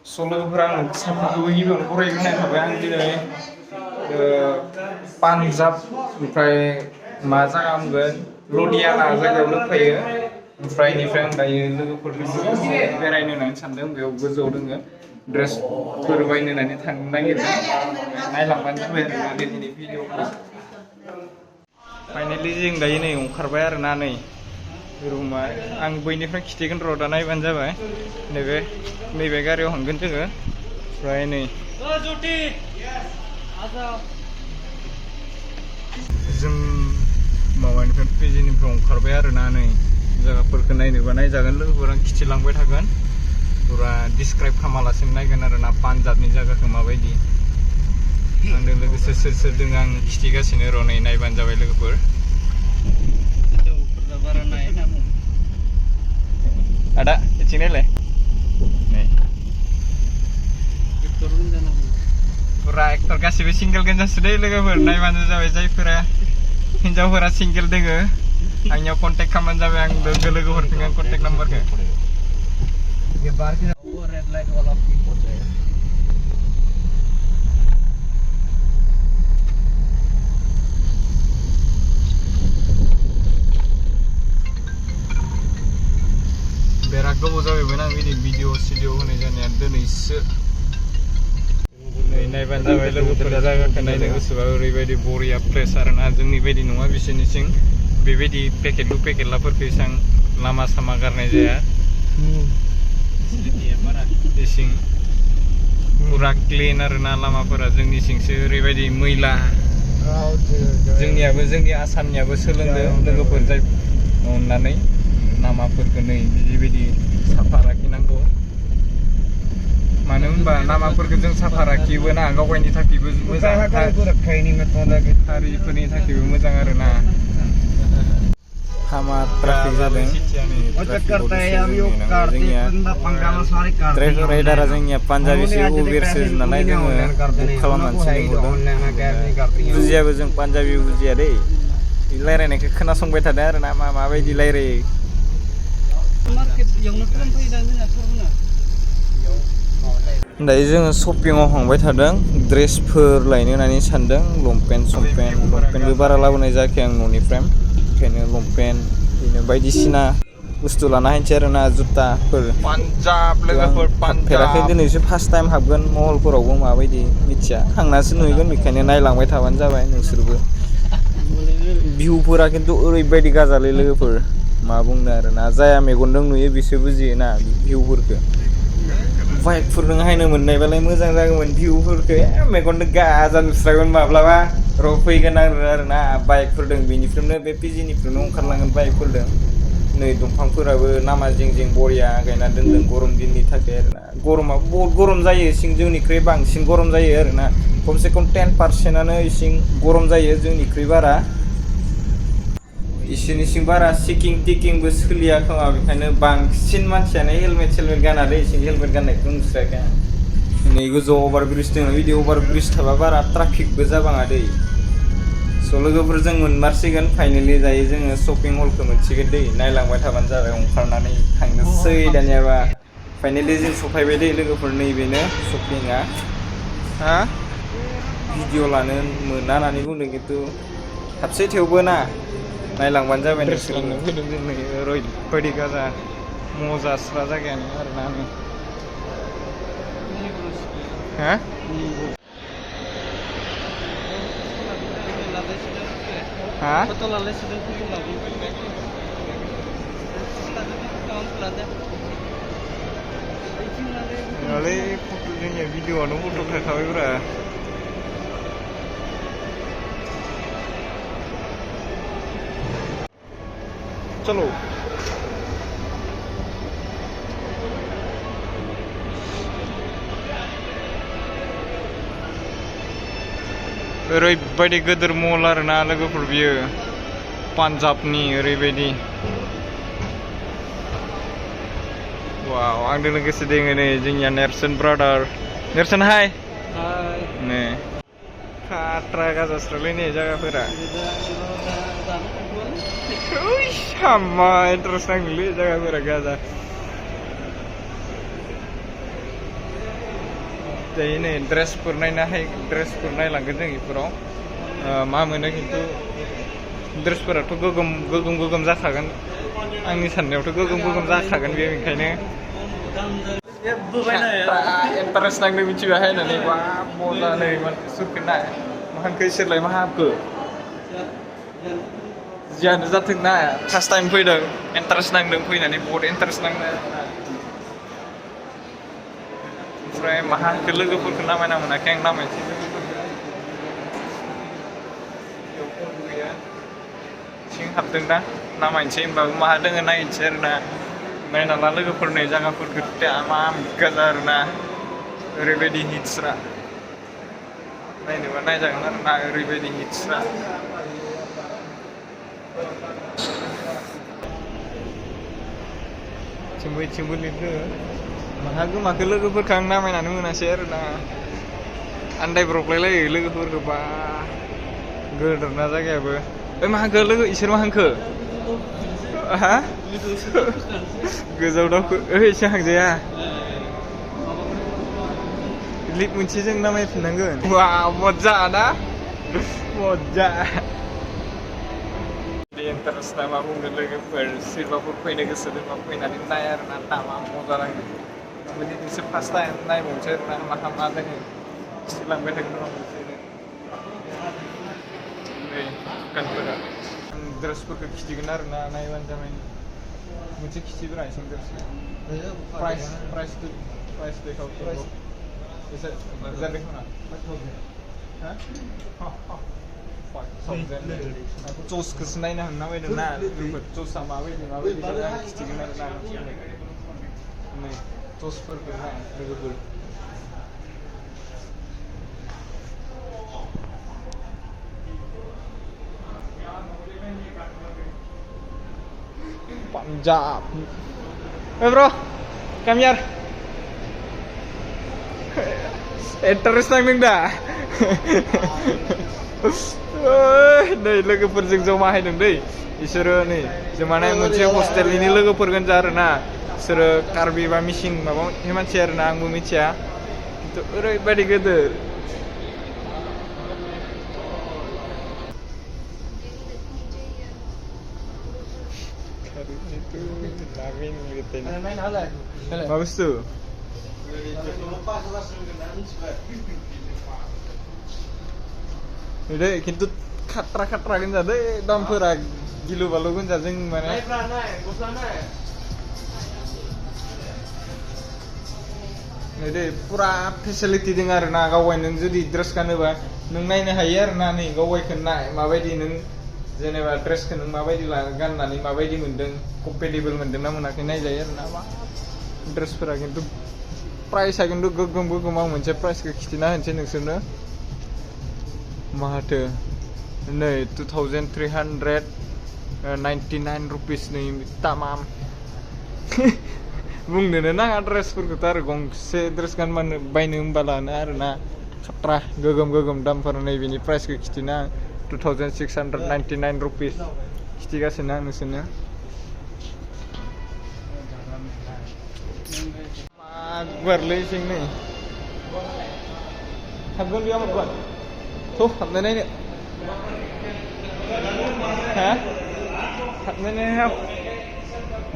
लोगोफोरा आं साफाखौबो गिबियावनो बरायग्रोनाय थाबाय आं दिनै पान्जाब ओमफ्राय मा जायगा होनगोन लुधियाना जायगायाव दंफैयो ओमफ्राय इनिफ्राय आं दायो लोगोफोरजों बेरायनो होननानै सानदों बेयाव गोजौआव दोङो ड्रेसफोर बायनो होननानै थांनो नागिरदों नायलांबानो जाबाय आरोना दिनैनि भिडिअखौ फाइनालि जों दायो नै ओंखारबाय आरोना नै रुमा आं बैनिफ्राय खिथिगोन र' दा नायबानो जाबाय नैबे गारियाव थांगोन जोङो ओमफ्राय नै जों माबानिफ्राय पिजिनिफ्राय ओंखारबाय आरोना नै जायगाफोरखौ नायनोबा नायजागोन लोगोफोर आं खिथिलांबाय थागोन पुरा डिसक्राइब खालामालासिनो नायगोन आरोना पान्जाबनि जायगाखौ माबायदि आंजों लोगोसे सोर सोर दङ आं खिथिगासिनो र' नै नायबानो जाबाय लोगोफोर ada sini le nih pura aktor गासिबो सिंगल गोजा सुदै लोगोफोर नायबानो जाबाय जायफोरा हिन्जावफोरा सिंगल दोङो आंनियाव कन्टेक्ट खालामबानो जाबाय आं लोगो हरफिनगोन आं कन्टेक्ट नाम्बारखौ बेराद गोबाव जाबायमोन आं बिदि भिडिअ सिडिअ होनाय जानाया दिनैसो नै नायबानो जाबाय लोगोफोरा जायगाखौ नायनो गोसोबा ओरैबायदि बरिया फ्रेस आरोना जोंनि बायदि नङा बिसोरनिथिं बेबायदि पेकेटलु पेकेटलाफोरखौ एसां लामा सामा गारनाय जाया इसिं पुरा क्लिन आरोना लामाफोरा जोंनिथिंसो ओरैबायदि मैला जोंनि आसामनियाबो सोलोंदो लोगोफोर जाय अननानै लामाफोरखौ नै बिदि साफा लाखिनांगौ मानो होनबा लामाफोरखौ जों साफा लाखियोबो ना गावगायनि थाखायबो मोजां हारिफोरनि थाखायबो मोजां आरोना हामा ट्राफिक जादों ड्राइभार राइडारा जोंनिया पान्जाबिसो उबेरसो नालाय जोङो बुक खालामनानैसो लिंहरदों बुजियाबो जों पान्जाबि बुजिया दै रायलायनायखौ खोनासंबाय थादों आरोना माबायदि रायलायो दायो जोङो शपिंआव थांबाय थादों ड्रेसफोर लायनो होननानै सानदों लंपेन्टबो बारा लाबोनाय जायाखै आं न'निफ्राय ओंखायनो लंपेन्ट बिदिनो बायदिसिना बुस्थु लाना हायनोसै आरोना जुताफोर पान्जाब लोगोफोर हाबफेराखै दिनैसो फार्स्ट टाइम हाबगोन महलफोरावबो माबायदि मिथिया थांनासो नुगोन बेखायनो नायलांबाय थाबानो जाबाय नोंसोरबो भिउफोरा खिन्थु ओरैबायदि गाजालै लोगोफोर मा बुंनो आरोना जाया मेगनजों नुयो बिसोर बुजियोना भिउफोरखौ बाइकफोरजों हायनो मोननायबालाय मोजां जागौमोन भिउफोरखौ मेगनजों गाजा नुस्रागोन माब्लाबा र' फैगोन आरोना बाइकफोरजों बेनिफ्रायनो बे पिजिनिफ्रायनो ओंखारलांगोन बाइकफोरजों नै दंफांफोराबो लामा जिं जिं बरिया गायना दोनदों गरम दिननि थाखाय आरोना गरमाबो बहुत गरम जायो इसिं जोंनिख्रुइ बांसिन गरम जायो आरोना खमसे खम 10% इसिं गरम जायो जोंनिख्रुइ बारा इसोरनिसिं बारा सिकिं टिकिंबो सोलिया खोमा बेखायनो बांसिन मानसियानो हेलमेट गाना दै इसिं हेलमेट गाननायखौ नुस्रायाखै नै गोजौआव अभारब्रिज दङ बिदि अभारब्रिज थाबा बारा ट्राफिकबो जाबाङा दै स' लोगोफोर जों मोनमारसिगोन फाइनेलि दायो जोङो शपिं हलखौ मोनसिगोन दै नायलांबाय थाबानो जाबाय ओंखारनानै थांनोसै दानियाबा फाइनेलि जों सफायबाय दै लोगोफोर नैबेनो शपिंआ भिडिअ लानो मोना होननानै बुंदों खिन्थु हाबसै थेवबो ना नायलांबानो जाबाय नोंसोरलांनो फैदों जों नै ओरैबायदि गाजा मजास्रा जायगायानो आरोना नै जोंनिया भिडिअआनो फट' थाखाबायब्रा चलो ओरैबायदि गोदोर मल आरोना लोगोफोर बियो पान्जाबनि ओरैबायदि वाव आंजों लोगोसे दोङो नै जोंनिया नेरसोन ब्रादार नेरसोन हाय नै खाट्रा गाजास्रालै नै जायगाफोरा हामा इन्टारेस्ट नाङोलै जायगाफोरा गाजा दायो नै ड्रेसफोर नायलांगोन जों बेफोराव मा मोनो खिन्थु ड्रेसफोराथ' गोगोम जाखागोन आंनि साननायावथ' गोगोम जाखागोन बे ओंखायनो इन्टारेस्ट नांदों मिथिबाय होननानै बा मजा नै सुरखो नाय मा होनखो इसोरलाय मा हाबखो जियानो जाथों ना फार्स्ट टाइम फैदों इन्टारेस्ट नांदों फैनानै बहुद इन्टारेस्ट नांदों ओमफ्राय मा होनखो लोगोफोरखौ नामायना मोनाखै आं नामायनोसै सिं हाबदों दा नामायनोसै होमबाबो माहा दोङो नायनोसै आरोना नायना ला लोगोफोरनि जायगाफोरखौ तामाम गाजा आरोना ओरैबायदि हिट्सरा नायनोबा नायजागोन आरोना ओरैबायदि हिट्सरा थिंबो लिरदो माहा गोमाखो लोगोफोरखौ आं नामायनानै मोनासै आरोना आन्दायब्रबलायलायो लोगोफोरखौ बा गोदोरना जायगायाबो मा हांखो लोगो इसोर मा हांखो हा गोजौ दावखो एसे हांजाया लिप मोनसे जों नामायफिननांगोन वा मजा ना मजा इन्टारेस्ट ना मा बुंनो लोगोफोर सोरबाफोर फैनो गोसो दंबा फैनानै नाय आरोना दामा मजा नांगोन बिदि नोंसोर फार्स्ट टाइम नायबावनोसै आरोना मा दोङो खिथिलांबाय थागोन नामा मोनसेनो नै दखानफोरा आं ड्रेसफोरखौ खिथिगोन आरोना नायबानो जाबाय मोनसे खिथिब्रा एसे ड्रेसखौ प्राइस देखाव एसे बुरजा देखा चसखौसो नायनो हांना बायदों ना चसआ माबायदि आं खिथिगोन आरोना नै चसफोरखौ ना लोगोफोर Punjab. Hey bro, come here. Interest naงdah. नै लोगोफोरजों जमा हैदों दै इसोरो नै जमाना मोनसे हस्टेलनि लोगोफोर गोनजा आरोना इसोरो कार्बि बा मिसिं माबा मानसि आरोना आंबो मिथिया खिन्थु ओरैबायदि गोदोर मा बुस्थु deh kintu khatra kan jadi dampera gilu balu kan jadi mana deh pura facility dengar na kawai neng jadi dress kan apa neng naik hire na nih kawai kena mabai di neng jeneba dress kan neng mabai di lagan na nih mabai di mendeng compatible mendeng na mana kena hire na apa dress pura kintu price aja kintu gogong mau mencet price ke kitina hence neng sana Mahade, nih 2,399 rupees nih tamam. Bung dene nang address perkutar gong se address kan man bainum balana arna khatra gogom dampar nih bini price ke kitina 2,699 rupees. Kitiga senang nusena. Guarle sing nih. Hagon dia apa? Tuh, hamdan ini. Hah? Hamdan ini apa?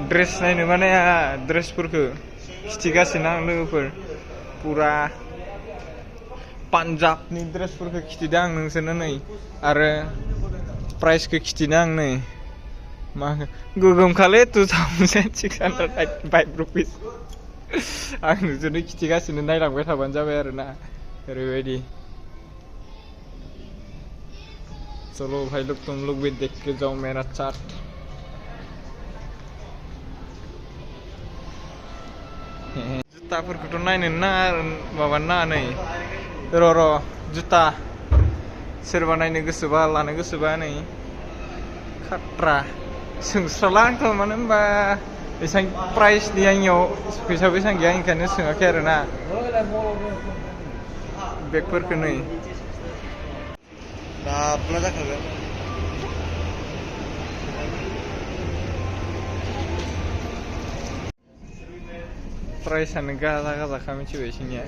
Dress ini mana ya? Dress purku. Ketiga senang logoper. Pura Punjab nih dress purku kitidang neng sana nih. Are price ke kitidang nih. Mah gugum kali 2,695 rupees. Aku jadi ketiga senang naik lang betah Punjab ya na. Ready. चलो भाई लोग तुम लोग भी देख के जाओ मेरा chart जुताफोरखौथ' नायनो ना माबा ना नै र' जुता सोरबा नायनो गोसोबा लानो गोसोबा नै खाट्रा सोंस्राला आंथ' मानो होनबा एसां प्राइसनि आंनियाव फैसा बेसां गैया ओंखायनो सोङाखै आरोना बेगफोरखौ नै Nah, जाखागोन प्राइसआनो गाजा मिथिबाय सिनिया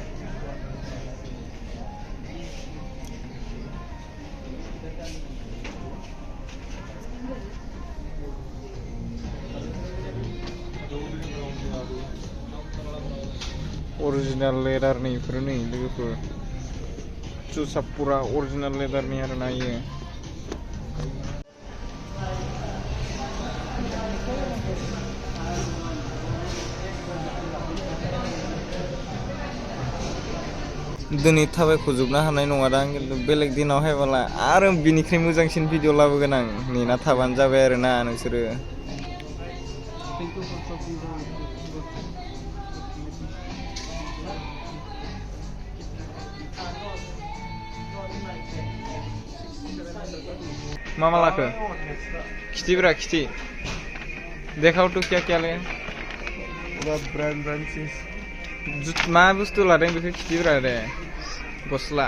अरिजिनाल लेदारनि इफोरो नै लोगोफोर जुसा पुरा अरिजिनाल लेदारनि आरोना इयो दिनै थाबायख'जोबनो हानाय नङा दां खिन्थु बेलेग दिनाव हायबाला आरो बिनिख्रुइ मोजांसिन भिडिअ लाबोगोन आं नेना थाबानो जाबाय आरोना नोंसोरो मामा लाखो खिथिब्रा खिथि देखाव तो क्या ले ब्रांड मा बुस्थु लादों बेखौ खिथिब्रा दे गस्ला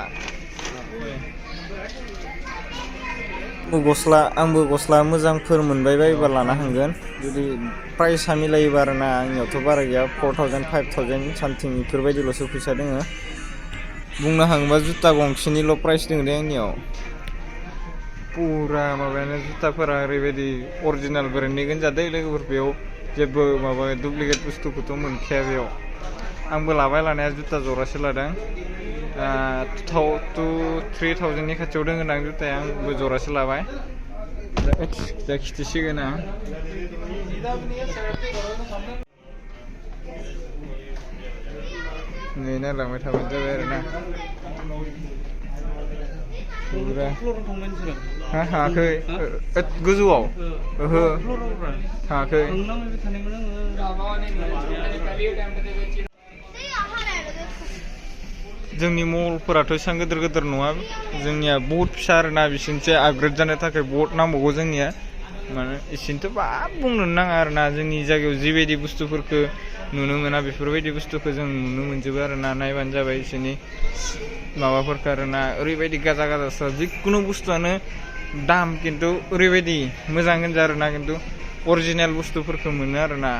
आंबो गस्ला मोजांफोर मोनबाय बायोबा लाना थांगोन जुदि प्राइसआ मिलायोबा आरोना आंनियावथ' बारा गैया 4000 5000 सामथिं बेफोरबायदिल'सो फैसा दोङो बुंनो थाङोबा जुता गंसेनिल' प्राइस दङ दे आंनियाव पुरा माबायानो जुताफोरा ओरैबायदि अरिजिनाल ब्रेन्डनि गोनजादे लोगोफोर बेयाव जेबो माबा डुप्लिकेट बुस्थुखौथ' मोनखाया बेयाव आंबो लाबाय लानाया जुता जरासे लादों 3000नि खाथियाव दङ दां जुताया आंबो जरासे लाबाय दा खिथिसिगोन आं नै नायलांबाय थाबानो जाबाय आरोना थाङाखै गोजौआव ओहो थाङाखै जोंनि मलफोराथ' एसेबां गिदिर गिदिर नङा जोंनिया बहुत फिसा आरोना बिसोरनिसो आपग्रेड जानो थाखाय बहुत नांबावगौ जोंनिया माने इसिनोथ' बा बुंनो नाङा आरोना जोंनि जायगायाव जिबायदि बुस्थुफोरखौ नुनो मोना बेफोरबायदि बुस्थुखौ जों नुनो मोनजोबो आरोना नायबानो जाबाय बिसोरनि माबाफोरखौ आरोना ओरैबायदि गाजा गाजासो जिखुनु बुस्थुआनो दाम खिन्थु ओरैबायदि मोजां होनजा आरोना खिन्थु अरिजिनेल बुस्थुफोरखौ मोनो आरोना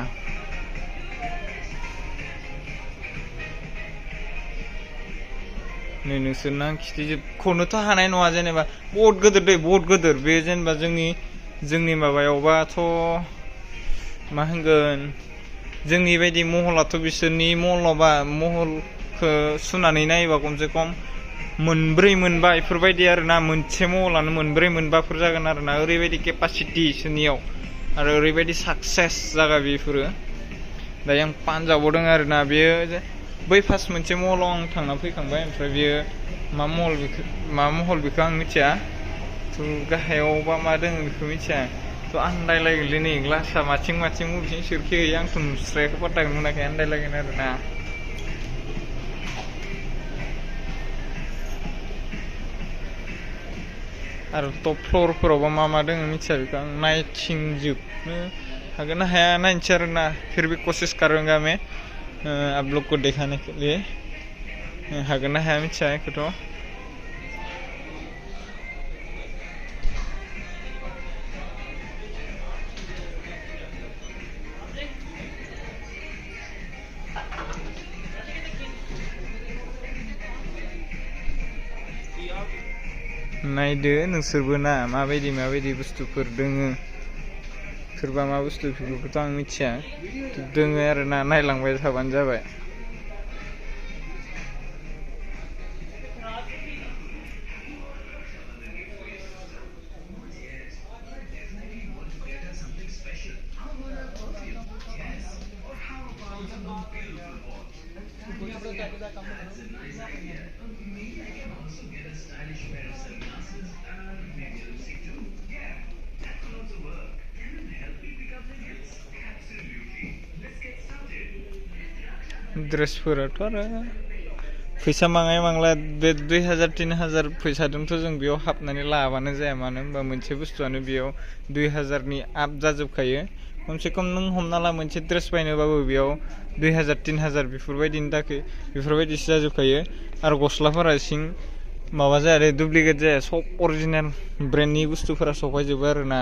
नै नोंसोरनो आं खिथिजोबख'नोथ' हानाय नङा जेनेबा बहुत गिदिर दै बहुत गिदिर बे जेनेबा जोंनि माबायावबाथ' मा होनगोन जोंनि बायदि महलाथ' बिसोरनि महलखौ सुनानै नायोबा खमसे खम मोनब्रै मोनबा बेफोरबायदि आरोना मोनसे महलानो मोनब्रै मोनबाफोर जागोन आरोना ओरैबायदि केपासिटि बिसोरनियाव आरो ओरैबायदि साक्सेस जागा बेफोरो दायो आं पान्जाबाव दङ आरोना बेयो बै फार्स्ट मोनसे महलाव आं थांना फैखांबाय ओमफ्राय बेयो मा महल बेखौ आं मिथिया थ' गाहायावबा मा दङ बेखौ मिथिया थ' आन्दायलायगोनलै नै ग्लासा माथिं बबेथिं सोरखि होयो आंथ' नुस्रायाखै पात्ताखौनो मोनाखै आन्दायलायगोन आरोना आरो टप फ्ल'रफोरावबा मा दङ मिथिया बेखौ आं नायथिंजोबनो हागोन ना हाया नायनोसै आरोना फिर भी कोशिश करूँगा मैं आप लोग को दिखाने के लिए हागोन ना हाया मिथिया बेखौथ' नायदो नोंसोरबो ना माबायदि बुस्थुफोर दोङो सोरबा मा बुस्थु बेफोरखौथ' आं मिथिया दोङो आरोना नायलांबाय थाबानो जाबाय ड्रेसफोराथ' आरो फैसा माङाय मांला बे 2000-3000 फैसाजोंथ' जों बेयाव हाबनानै लाबानो जाया मानो होनबा मोनसे बुस्थुआनो बेयाव 2000नि आप जाजोबखायो खमसे खम नों हमना ला मोनसे ड्रेस बायनोबाबो बेयाव 2000-3000 बेफोरबायदिनि थाखाय बेफोरबायदिसो जाजोबखायो आरो गस्लाफोरा सिं माबा जाया दे डुप्लिकेट जाया सब अरिजिनेल ब्रेन्डनि बुस्थुफोरा सफायजोबो आरोना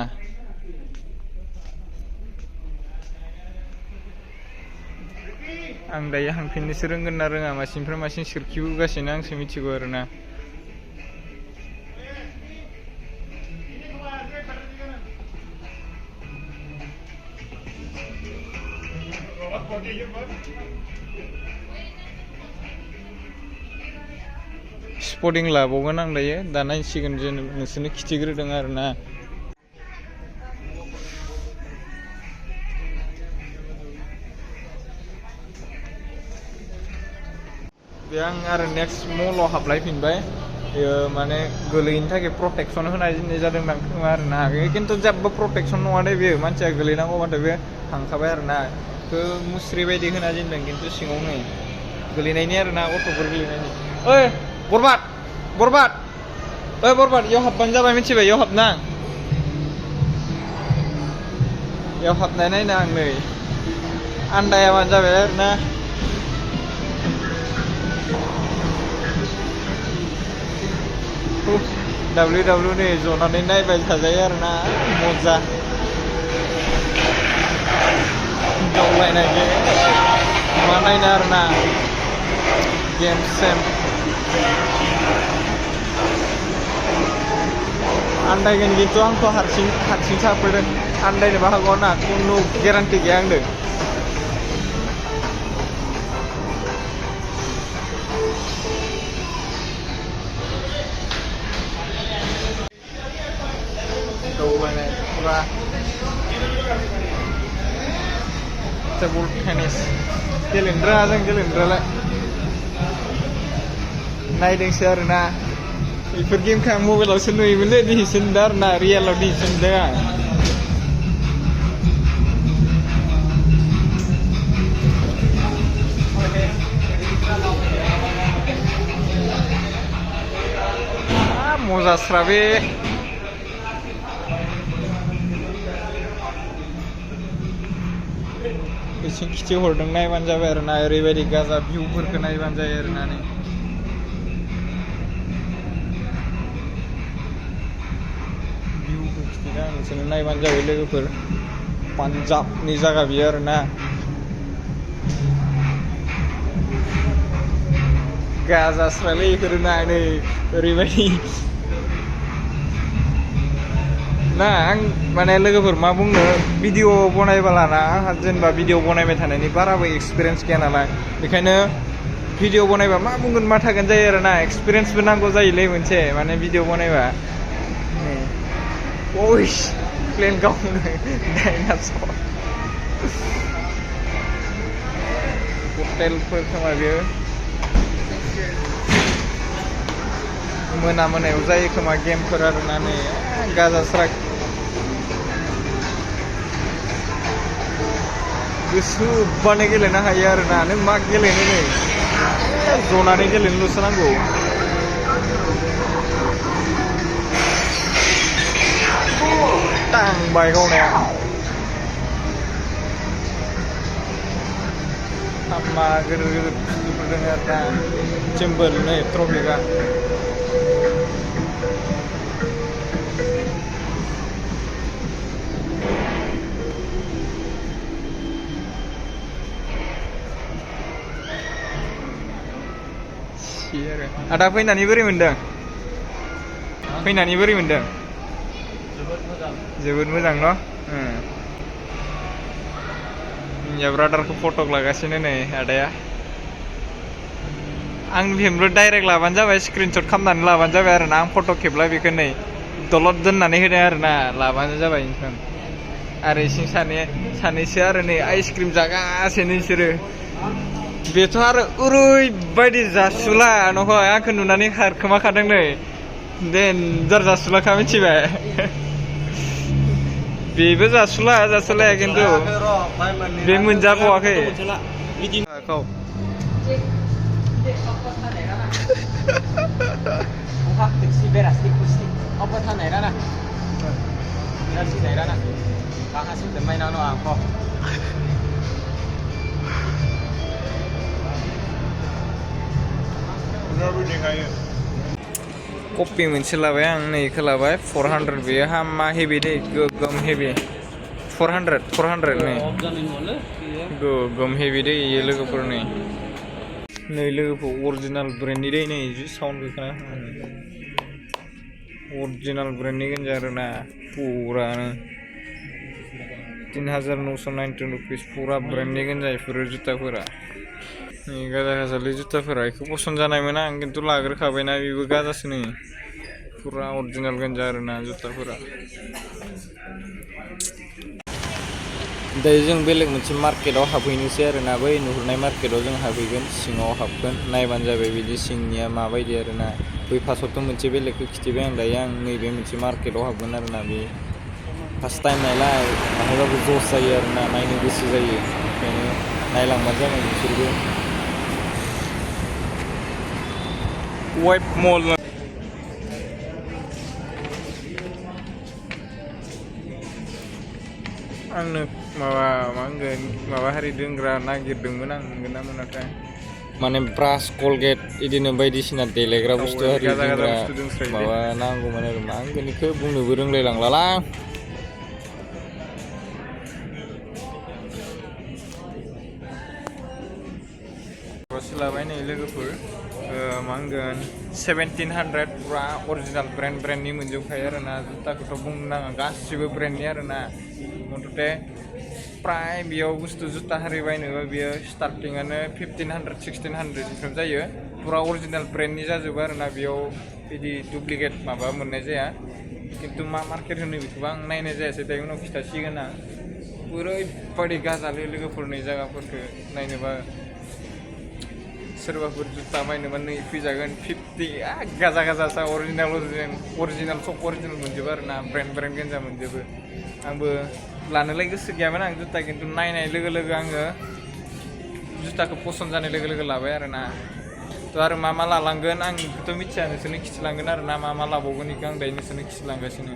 आं दायो हांफिननोसो रोंगोन ना रोङा मासिनिफ्राय मासिन सोरखिबोगासिनो आंसो मिथिगौ आरोना स्पटिं लाबावगोन आं दायो दा नायसिगोन जे नोंसोरनो खिथिग्रोदों आरोना बे आं आरो नेक्स्ट मलाव हाबलायफिनबाय माने गोलैनो थाखाय प्रटेक्सन होनाय जादों दां खोमा आरोना खिन्थु जेबो प्रटेक्सन नङा दे बेयो मानसिया गोलैनांगौबाथाय बे थांखाबाय आरोना मुस्रि बायदि होना दोनदों खिन्थु सिङाव नै गोलैनायनि आरोना गथ'फोर गोलैनायनि ओइ बरबाद ओइ बरबाद इयाव हाबबानो जाबाय मिथिबाय इयाव हाबना इयाव हाबनाय नायना आं नै आन्दायाबानो जाबाय आरोना WW नै जनानै नायबाय थाजायो आरोना मजा गावलायनाय मा नायनो आरोना गेम सेम आन्दायगोन खिन्थु आंथ' हारसिं साफैदों आन्दायनोबो हागौ ना खुनु गेरान्टि गैया आंदों टेबल टेनिस गेलेनो रोङा जों गेलेनोलाय नायदोंसो आरोना बेफोर गेमखौ आं मबाइलावसो नुयोमोनलै दिनैसो नुदों आरोना रियेलाव दिनैसो नुदों आं मजास्रा बे बिसिं खिथि हरदों नायबानो जाबाय आरोना ओरैबायदि गाजा भिउफोरखौ नायबानो जायो आरोना नै भिउखौ खिथिदों आं नोंसोरनो नायबानो जाबाय लोगोफोर पान्जाबनि जायगा बियो आरोना गाजास्रालै बेफोरो ना नै ओरैबायदि ना आं माने लोगोफोर मा बुंनो भिडिअ बनायबालाना आंहा जेनेबा भिडिअ बनायबाय थानायनि बाराबो एक्सपिरियेन्स गैया नालाय बेखायनो भिडिअ बनायबा मा बुंगोन मा थागोन जायो आरोना एक्सपिरियेन्सबो नांगौ जायोलै मोनसे माने भिडिअ बनायबा ओइस प्लेन गावनो डाइनासर हटेलफोर खोमा बेयो मोनायाव जायो खोमा गेमफोर आरोना नै गाजास्रा गोसोबानो गेलेनो हायो आरोना नों मा गेलेनो नै जनानै गेलेनोल'सो नांगौ टांबाय गावनाया हामा गिदिर बुस्थुफोर दङ आरोना सिम्बल नै ट्रफिकआ आदा फैनानै बोरै मोनदों जोबोद मोजां न हिन्जाव ब्रादारखौ फटक लागासिनो नै आदाया आं फेमबो डाइरेक्ट लाबानो जाबाय स्क्रिनशट खालामनानै लाबानो जाबाय आरोना आं फट' खेबला बेखौ नै दलद दोननानै होदों आरोना लाबानो जाबाय नोंथां आरो इसिं सानैसो आरो नै आइसक्रिम जागासिनो बिसोरो बेथ' आरो ओरैबायदि जासुला नहय आंखौ नुनानै खारखोमाखादों नै देनजार जासुलाखा मिथिबाय बेबो जासुलाया खिन्थु बे मोनजाबावाखै कपि मोनसे लाबाय आं नै इखौ लाबाय 400 बेयो हामा हेभि दै गोगोम हेभि 400 नै गोगोम हेभि दै इयो लोगोफोर नै लोगोफोर अरिजिनाल ब्रेन्डनि दै नै साउन्ड खोना अरिजिनाल ब्रेन्डनि गोनजा आरोना पुरानो 3990 रुपिस पुरा ब्रेन्डनि गोनजा इफोरो जुताफोरा नै गाजा गाजालै जुथाफोरा बेखौ पसन्द जानायमोन आं खिन्थु लाग्रोखाबायना बेबो गाजासो नै फुरा अरिजिनाल गोनजा आरोना जुथाफोरा दायो जों बेलेग मोनसे मार्केटाव हाबहैनोसै आरोना बै नुहुरनाय मार्केटाव जों हाबहैगोन सिङाव हाबगोन नायबानो जाबाय बिदि सिंनिया माबायदि आरोना बै फार्स्टआवथ' मोनसे बेलेगखौ खिथिबाय आं दायो आं नैबे मोनसे मार्केटाव हाबगोन आरोना बे फार्स्ट टाइम नायलाय माहायबाबो जस जायो आरोना नायनो गोसो जायो ओंखायनो नायलांबानो जाबाय नोंसोरबो वाइट मल आंनो माबा मा होनगोन माबा हारि दोनग्रा नागिरदोंमोन आं मोनगोन ना मोनाथाय माने ब्रास कलगेट बिदिनो बायदिसिना देलायग्रा बुस्थु हारि दोनग्रा माबा नांगौमोन आरो मा होनगोन बेखौ बुंनोबो रोंलायलांलालां लाबाय नै लोगोफोर मा होनगोन 1700 पुरा अरिजिनाल ब्रेन्डनि मोनजोबखायो आरोना जुथाखौथ' बुंनो नाङा गासिबो ब्रेन्डनि आरोना मथथे प्राय बेयाव बुस्थु जुथा हारि बायनोबा बेयो स्टार्टिङानो 1500 1600 जायो पुरा अरिजिनाल ब्रेन्डनि जाजोबो आरोना बेयाव बिदि डुप्लिकेट माबा मोननाय जाया खिन्थु मा मार्केट होनो बेखौबो आं नायनाय जायासै दायो उनाव खिथासिगोन आं ओरैबायदि गाजालै लोगोफोरनि जायगाफोरखौ नायनोबा सोरबाफोर जुथा बायनोबा नै फैजागोन 50 गाजा गाजासा अरिजिनाल सब अरिजिनाल मोनजोबो आरोना ब्रेन्ड गोनजा मोनजोबो आंबो लानोलाय गोसो गैयामोन आं जुथा खिन्थु नायनाय लोगो लोगो आङो जुथाखौ पसन्द जानाय लोगो लोगो लाबाय आरोना थ' आरो मा लालांगोन आं बेखौथ' मिथिया नोंसोरनो खिथिलांगोन आरोना मा लाबावगोन बेखौ आं दायो नोंसोरनो खिथिलांगासिनो